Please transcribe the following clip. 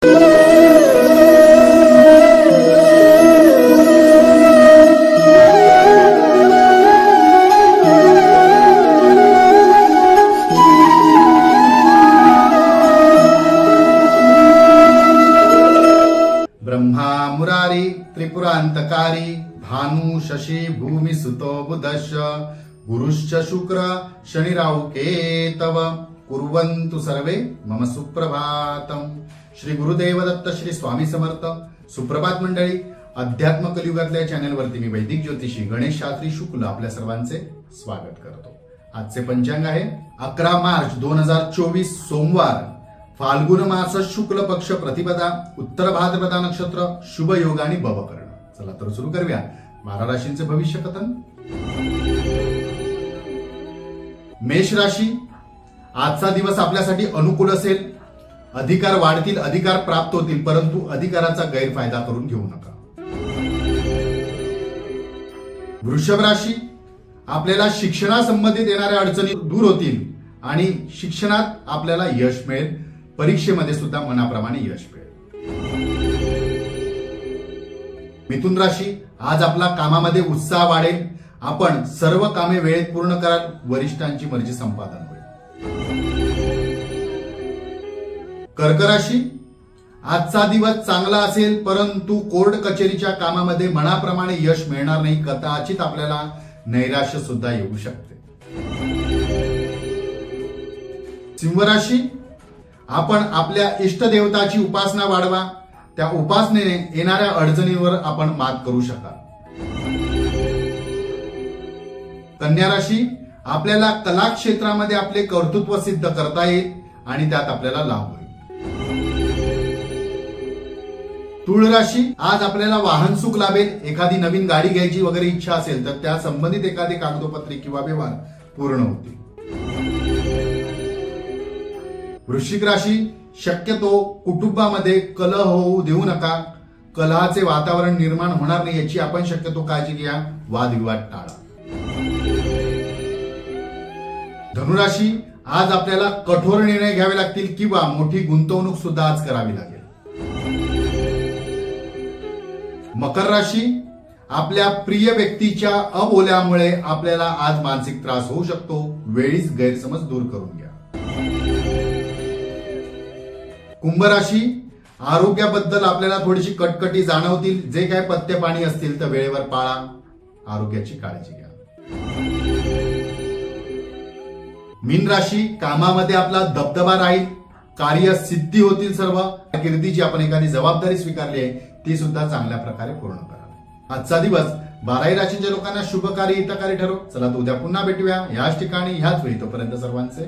ब्रह्मा मुरारी त्रिपुरांतकारी भानु शशी भूमि सुतो बुधश्च गुरुश्च शुक्र शनि राहु केतव कुर्वन्तु सर्वे मम सुप्रभातम। श्री गुरुदेव दत्त श्री स्वामी समर्थ। सुप्रभात मंडळी, अध्यात्म कलियुगातल्या चॅनलवरती मी वैदिक ज्योतिषी गणेश शास्त्री शुक्ल आपल्या सर्वांचे स्वागत करतो। आजचे पंचांग आहे 11 मार्च 2024 सोमवार, फाल्गुन मास शुक्ल पक्ष प्रतिपदा, उत्तर भाद्रपदा नक्षत्र, शुभ योग आणि भवकर्ण। चला तर सुरू करूया 12 राशींचे भविष्य कथन। मेष राशी, आजचा दिवस आपल्यासाठी अनुकूल असेल। अधिकार वाढतील, अधिकार प्राप्त होतील, परंतु अधिकाराचा गैरफायदा करून घेऊ नका। वृषभ राशी, आपल्याला शिक्षणासंबंधित येणाऱ्या अडचणी दूर होतील आणि शिक्षणात आपल्याला यश मिळेल। परीक्षेमध्ये सुद्धा मनाप्रमाणे यश मिळेल। मिथुन राशी, आज आपला कामामध्ये उत्साह वाढेल। आपण सर्व कामे वेळेत पूर्ण कराल, वरिष्ठांची मर्जी संपादन होईल। कर्क राशी, आजचा दिवस चांगला असेल, परंतु कोर्ट कचेरीच्या कामामध्ये मनाप्रमाणे यश मिळणार नाही। कदाचित आपल्याला नैराश्य सुद्धा येऊ शकते। सिंह राशी, आपण आपल्या इष्टदेवताची उपासना वाढवा। त्या उपासनेने येणाऱ्या अडचणींवर आपण मात करू शकाल। कन्या राशी, आपल्याला कला क्षेत्रामध्ये आपले कर्तृत्व सिद्ध करता येईल आणि त्यात आपल्याला लाभ होईल। तुळ राशी, आज आपल्याला वाहन सुख लाभेल। एखादी नवीन गाडी घ्यायची वगैरे इच्छा असेल तर त्या संबंधित एखादी कागदोपत्री किंवा व्यवहार पूर्ण होतील। वृश्चिक राशी, शक्यतो कुटुंबामध्ये कलह होऊ देऊ नका। कलहाचे वातावरण निर्माण होणार नाही याची आपण शक्यतो काळजी घ्या। वादविवाद टाळा। धनुराशी, आज आपल्याला कठोर निर्णय घ्यावे लागतील किंवा मोठी गुंतवणूक सुद्धा आज करावी लागेल। मकर राशी, आपल्या प्रिय व्यक्तीच्या अबोल्यामुळे आपल्याला आज मानसिक त्रास होऊ शकतो। वेळीच गैरसमज दूर करून घ्या। कुंभ राशी, आरोग्याबद्दल आपल्याला थोडीशी कटकटी जाणवतील। जे काय पथ्य पाणी असतील तर वेळेवर पाळा। आरोग्याची काळजी घ्या। मीन राशी, कामामध्ये आपला दबदबा राहील। कार्य सिद्धी होतील। सर्व कीर्तीची आपण एखादी जबाबदारी स्वीकारली आहे ती सुद्धा चांगल्या प्रकारे पूर्ण करा। आजचा दिवस 12 राशीच्या लोकांना शुभकारी हितकारी ठरो। चला तर उद्या पुन्हा भेटूया याच ठिकाणी ह्याच वेळी। तोपर्यंत सर्वांचे